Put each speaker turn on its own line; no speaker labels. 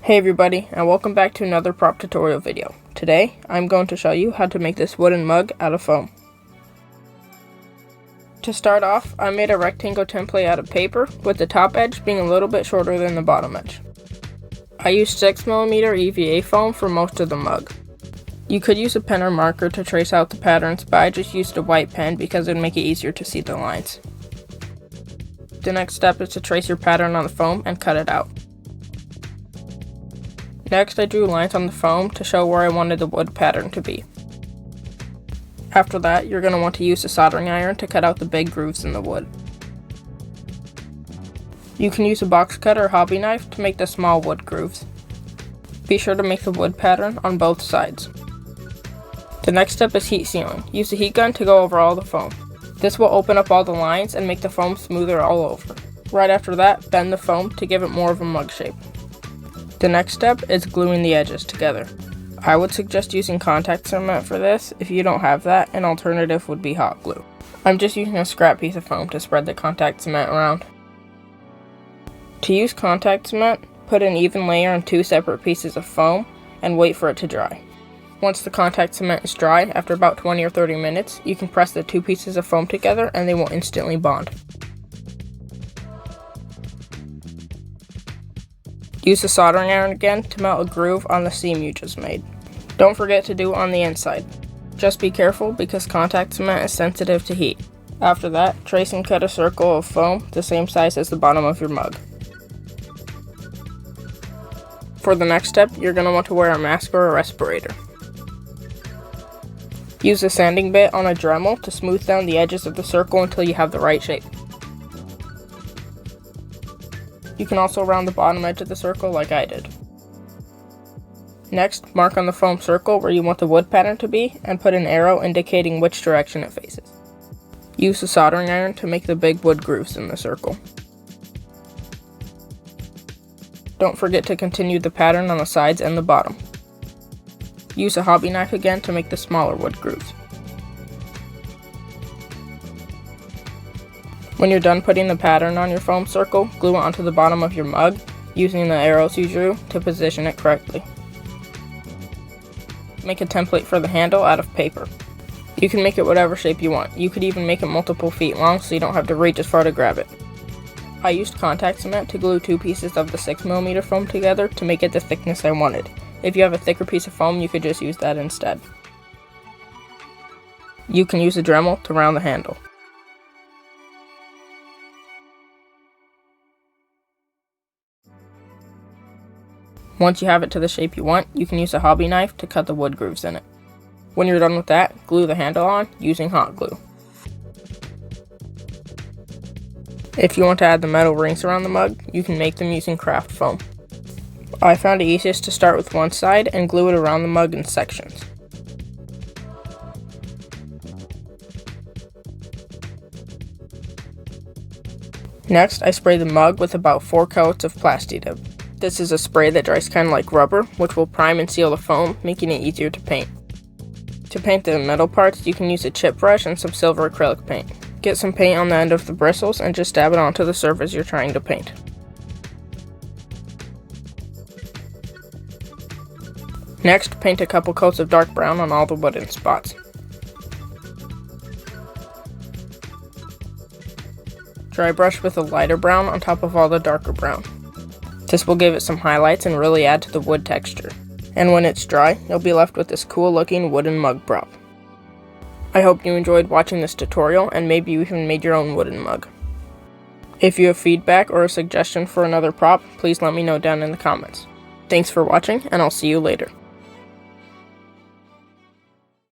Hey everybody, and welcome back to another prop tutorial video. Today, I'm going to show you how to make this wooden mug out of foam. To start off, I made a rectangle template out of paper, with the top edge being a little bit shorter than the bottom edge. I used 6mm EVA foam for most of the mug. You could use a pen or marker to trace out the patterns, but I just used a white pen because it would make it easier to see the lines. The next step is to trace your pattern on the foam and cut it out. Next, I drew lines on the foam to show where I wanted the wood pattern to be. After that, you're going to want to use a soldering iron to cut out the big grooves in the wood. You can use a box cutter or hobby knife to make the small wood grooves. Be sure to make the wood pattern on both sides. The next step is heat sealing. Use a heat gun to go over all the foam. This will open up all the lines and make the foam smoother all over. Right after that, bend the foam to give it more of a mug shape. The next step is gluing the edges together. I would suggest using contact cement for this. If you don't have that, an alternative would be hot glue. I'm just using a scrap piece of foam to spread the contact cement around. To use contact cement, put an even layer on 2 separate pieces of foam and wait for it to dry. Once the contact cement is dry, after about 20 or 30 minutes, you can press the 2 pieces of foam together and they will instantly bond. Use the soldering iron again to melt a groove on the seam you just made. Don't forget to do it on the inside. Just be careful because contact cement is sensitive to heat. After that, trace and cut a circle of foam the same size as the bottom of your mug. For the next step, you're going to want to wear a mask or a respirator. Use a sanding bit on a Dremel to smooth down the edges of the circle until you have the right shape. You can also round the bottom edge of the circle like I did. Next, mark on the foam circle where you want the wood pattern to be and put an arrow indicating which direction it faces. Use the soldering iron to make the big wood grooves in the circle. Don't forget to continue the pattern on the sides and the bottom. Use a hobby knife again to make the smaller wood grooves. When you're done putting the pattern on your foam circle, glue it onto the bottom of your mug using the arrows you drew to position it correctly. Make a template for the handle out of paper. You can make it whatever shape you want. You could even make it multiple feet long so you don't have to reach as far to grab it. I used contact cement to glue 2 pieces of the 6mm foam together to make it the thickness I wanted. If you have a thicker piece of foam, you could just use that instead. You can use a Dremel to round the handle. Once you have it to the shape you want, you can use a hobby knife to cut the wood grooves in it. When you're done with that, glue the handle on using hot glue. If you want to add the metal rings around the mug, you can make them using craft foam. I found it easiest to start with one side and glue it around the mug in sections. Next, I spray the mug with about 4 coats of Plasti-Dip. This is a spray that dries kind of like rubber, which will prime and seal the foam, making it easier to paint. To paint the metal parts, you can use a chip brush and some silver acrylic paint. Get some paint on the end of the bristles and just dab it onto the surface you're trying to paint. Next, paint a couple coats of dark brown on all the wooden spots. Dry brush with a lighter brown on top of all the darker brown. This will give it some highlights and really add to the wood texture. And when it's dry, you'll be left with this cool looking wooden mug prop. I hope you enjoyed watching this tutorial and maybe you even made your own wooden mug. If you have feedback or a suggestion for another prop, please let me know down in the comments. Thanks for watching and I'll see you later.